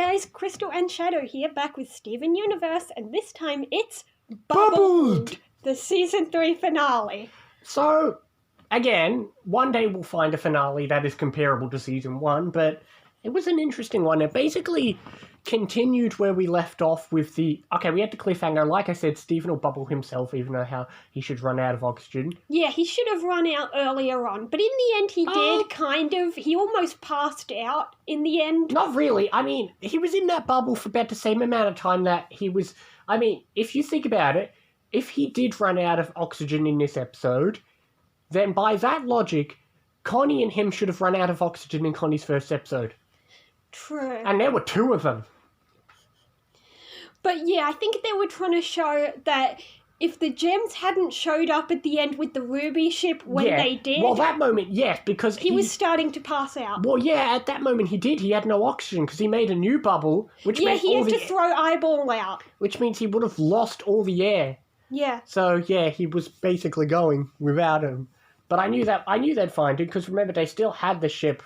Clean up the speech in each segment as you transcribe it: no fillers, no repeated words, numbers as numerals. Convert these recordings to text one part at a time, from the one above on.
guys, Crystal and Shadow here, back with Steven Universe, and this time it's Bubbled! the Season 3 finale. So, again, one day we'll find a finale that is comparable to Season 1, but it was an interesting one. It basically continued where we left off with the... Okay, we had the cliffhanger. Like I said, Steven will bubble himself, even though how he should run out of oxygen. Yeah, he should have run out earlier on, but in the end he did, kind of. He almost passed out in the end. Not really. I mean, he was in that bubble for about the same amount of time that he was... I mean, if you think about it, if he did run out of oxygen in this episode, then by that logic, Connie and him should have run out of oxygen in Connie's first episode. True. And there were two of them. But yeah, I think they were trying to show that if the gems hadn't showed up at the end with the Ruby ship when they did... Well, that moment, yes, because he was starting to pass out. Well, yeah, at that moment he did. He had no oxygen because he made a new bubble, which meant he had to throw Eyeball out. Which means he would have lost all the air. Yeah. So, yeah, he was basically going without him. But I knew they'd find him, because remember, they still had the ship.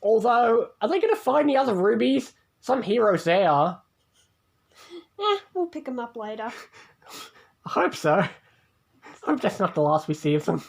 Although, are they going to find the other rubies? Some heroes they are. We'll pick them up later. I hope so. I hope that's not the last we see of them.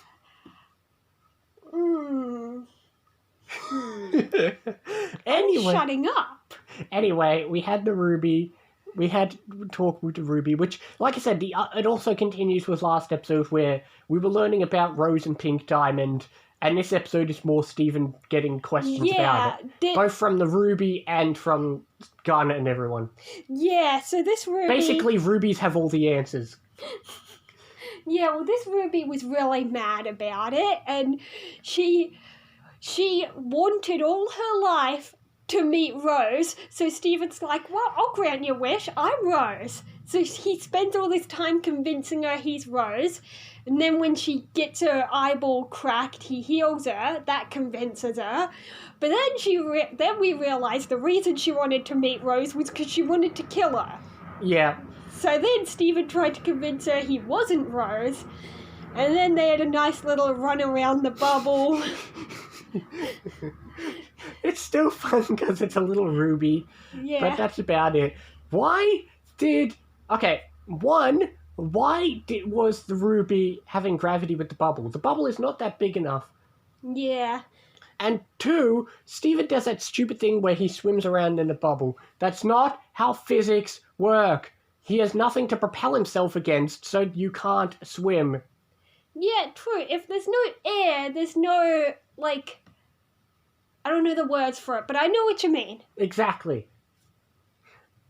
Anyway. Shutting up. Anyway, we had the ruby. We had talk with the ruby, which, like I said, it also continues with last episode where we were learning about Rose and Pink Diamond, and this episode is more Steven getting questions about it. Both from the ruby and from Garnet and everyone. Yeah, so this ruby... Basically, rubies have all the answers. Yeah, well, this ruby was really mad about it, and she wanted all her life to meet Rose, so Steven's like, well, I'll grant your wish, I'm Rose. So he spends all this time convincing her he's Rose, and then when she gets her eyeball cracked, he heals her, that convinces her. But then then we realise the reason she wanted to meet Rose was because she wanted to kill her. Yeah. So then Steven tried to convince her he wasn't Rose, and then they had a nice little run around the bubble. It's still fun because it's a little ruby. Yeah. But that's about it. Why was the ruby having gravity with the bubble? The bubble is not that big enough. Yeah. And 2, Steven does that stupid thing where he swims around in a bubble. That's not how physics work. He has nothing to propel himself against, so you can't swim. Yeah, true. If there's no air, there's no, I don't know the words for it, but I know what you mean. Exactly.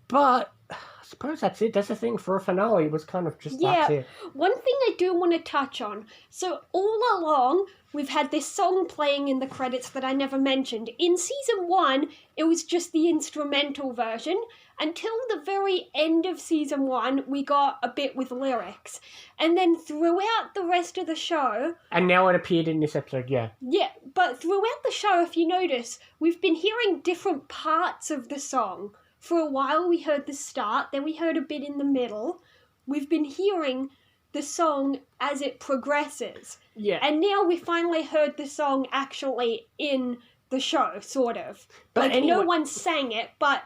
But I suppose that's it. That's the thing for a finale. It was kind of just that's it. One thing I do want to touch on. So all along, we've had this song playing in the credits that I never mentioned. In Season 1, it was just the instrumental version. Until the very end of Season 1, we got a bit with lyrics. And then throughout the rest of the show... And now it appeared in this episode, yeah. Yeah, but throughout the show, if you notice, we've been hearing different parts of the song. For a while, we heard the start, then we heard a bit in the middle. We've been hearing the song as it progresses. Yeah. And now we finally heard the song actually in the show, sort of. But anyway, no one sang it, but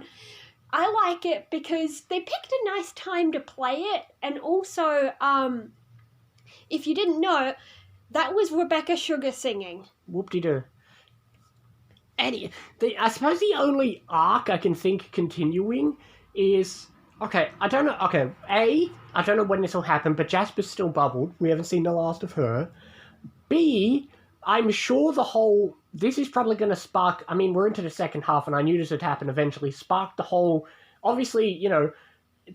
I like it because they picked a nice time to play it. And also, if you didn't know, that was Rebecca Sugar singing. Whoop-de-doo. I suppose the only arc I can think continuing is... I don't know. I don't know when this will happen, but Jasper's still bubbled. We haven't seen the last of her. B, I'm sure this is probably going to spark... I mean, we're into the second half, and I knew this would happen eventually. Spark the whole... Obviously,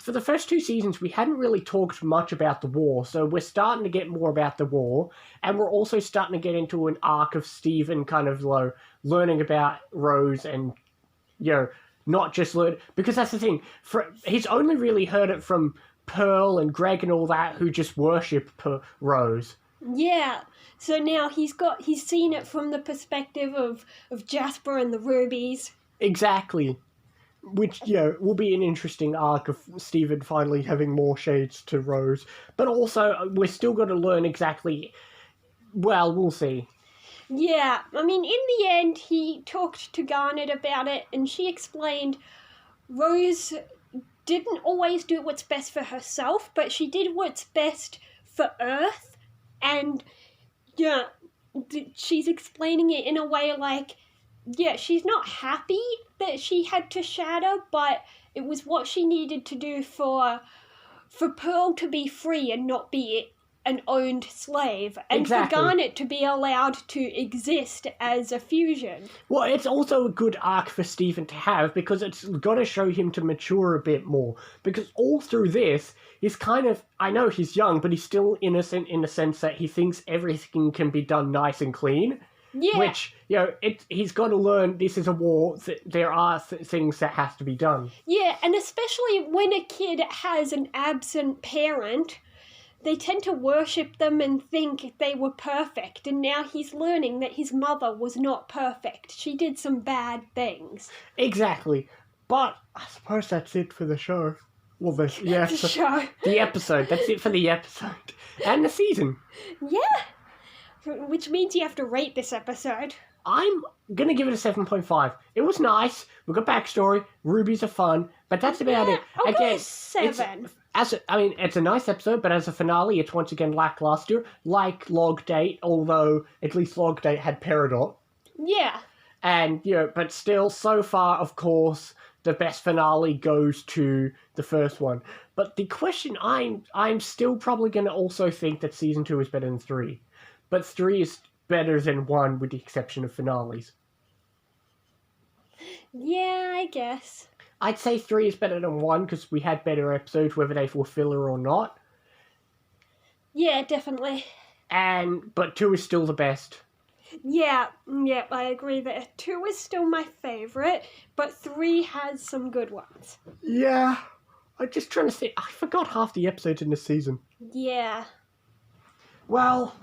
for the first 2 seasons, we hadn't really talked much about the war, so we're starting to get more about the war, and we're also starting to get into an arc of Steven kind of, learning about Rose and, not just learn... Because that's the thing, he's only really heard it from Pearl and Greg and all that, who just worship Rose. Yeah, so now he's seen it from the perspective of Jasper and the rubies. Exactly. Which, will be an interesting arc of Steven finally having more shades to Rose. But also, we're still going to learn exactly... Well, we'll see. Yeah, I mean, in the end, he talked to Garnet about it, and she explained Rose didn't always do what's best for herself, but she did what's best for Earth. And yeah, she's explaining it in a way like, yeah, she's not happy that she had to shatter, but it was what she needed to do for Pearl to be free and not be an owned slave, and Exactly. for Garnet to be allowed to exist as a fusion. Well, it's also a good arc for Stephen to have because it's got to show him to mature a bit more. Because all through this, he's kind of, I know he's young, but he's still innocent in the sense that he thinks everything can be done nice and clean. Yeah. Which, he's got to learn this is a war, there are things that has to be done. Yeah, and especially when a kid has an absent parent, they tend to worship them and think they were perfect, and now he's learning that his mother was not perfect. She did some bad things. Exactly. But I suppose that's it for the show. Well, the show. The episode. That's it for the episode. And the season. Yeah. Which means you have to rate this episode. I'm going to give it a 7.5. It was nice. We got backstory. Rubies are fun. But that's about it. I'll go Again, 7. It's a nice episode, but as a finale, it's once again lackluster. Like Log Date, although at least Log Date had Peridot. Yeah. And, but still, so far, of course, the best finale goes to the first one. But the question, I'm still probably going to also think that Season 2 is better than 3. But 3 is better than 1 with the exception of finales. Yeah, I guess. I'd say 3 is better than 1 because we had better episodes, whether they were filler or not. Yeah, definitely. But 2 is still the best. Yeah, I agree that 2 is still my favourite, but 3 has some good ones. Yeah. I'm just trying to think. I forgot half the episodes in this season. Yeah. Well...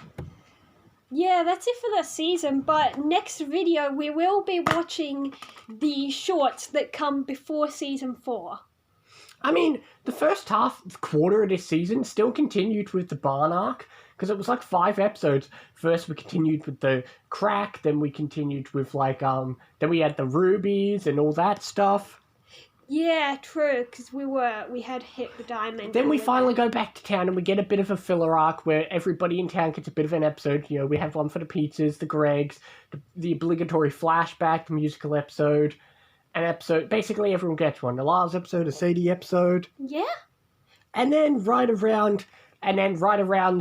Yeah, that's it for the season, but next video we will be watching the shorts that come before Season 4. I mean, the first quarter of this season still continued with the barn arc, because it was like 5 episodes. First we continued with the crack, then we continued with then we had the rubies and all that stuff. Yeah, true, because we had hit the diamond. Then we finally go back to town and we get a bit of a filler arc where everybody in town gets a bit of an episode. We have one for the pizzas, the Gregs, the obligatory flashback, the musical episode, an episode. Basically, everyone gets one. The Lars episode, a Sadie episode. Yeah. And then right around the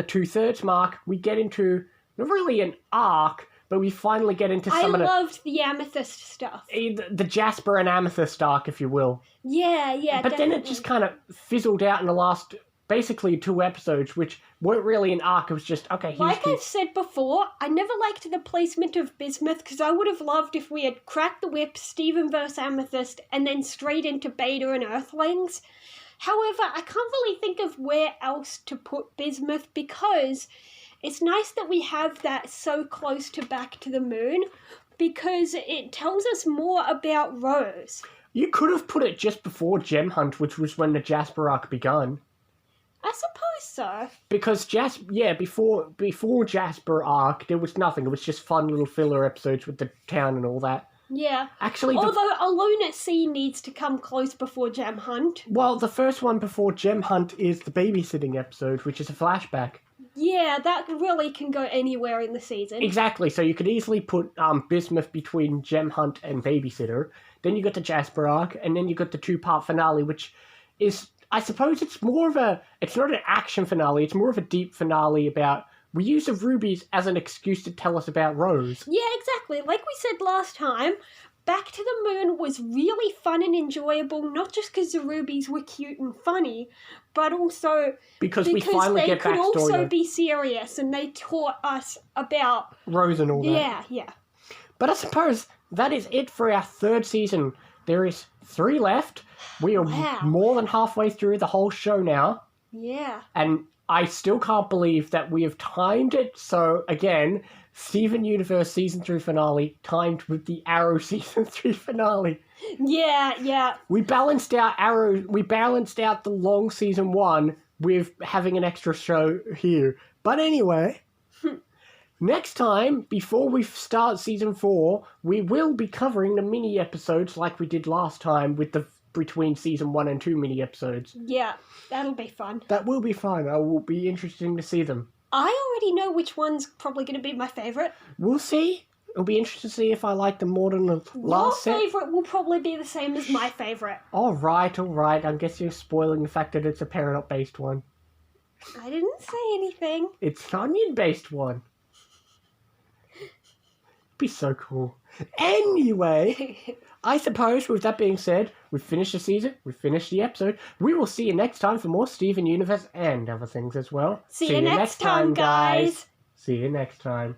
2/3 mark, we get into not really an arc, but we finally get into some of the... I loved the Amethyst stuff. The Jasper and Amethyst arc, if you will. Yeah, But definitely. then it just kind of fizzled out in the last, basically 2 episodes, which weren't really an arc. It was just, okay, here's Like I've said before, I never liked the placement of Bismuth because I would have loved if we had cracked the whip, Steven vs. Amethyst, and then straight into Beta and Earthlings. However, I can't really think of where else to put Bismuth because it's nice that we have that so close to Back to the Moon because it tells us more about Rose. You could have put it just before Gem Hunt, which was when the Jasper arc begun. I suppose so. Because before Jasper arc, there was nothing. It was just fun little filler episodes with the town and all that. Yeah. Actually, although Alone at Sea needs to come close before Gem Hunt. Well, the first one before Gem Hunt is the babysitting episode, which is a flashback. Yeah, that really can go anywhere in the season. Exactly, so you could easily put Bismuth between Gem Hunt and Babysitter. Then you got the Jasper arc, and then you got the 2-part finale, which is, I suppose it's not an action finale, it's more of a deep finale about, we use the rubies as an excuse to tell us about Rose. Yeah, exactly. Like we said last time, Back to the Moon was really fun and enjoyable, not just because the rubies were cute and funny, but also because we finally they get could backstory also of be serious and they taught us about... Rose and all that. Yeah. But I suppose that is it for our 3rd season. There is 3 left. We are more than halfway through the whole show now. Yeah. And I still can't believe that we have timed it. So, again, Steven Universe Season 3 finale timed with the Arrow Season 3 finale. Yeah. We balanced out the long Season 1 with having an extra show here. But anyway, next time, before we start Season 4, we will be covering the mini episodes like we did last time with the between season 1 and 2 mini episodes. Yeah, that'll be fun. That will be fun. I will be interesting to see them. I already know which one's probably going to be my favourite. We'll see. It'll be interesting to see if I like them more than the last Your set. favourite will probably be the same as my favourite. All right. I guess you're spoiling the fact that it's a Peridot-based one. I didn't say anything. It's an onion-based one. Be so cool. Anyway, I suppose with that being said, we've finished the season, we've finished the episode. We will see you next time for more Steven Universe and other things as well. See you next time, guys. See you next time.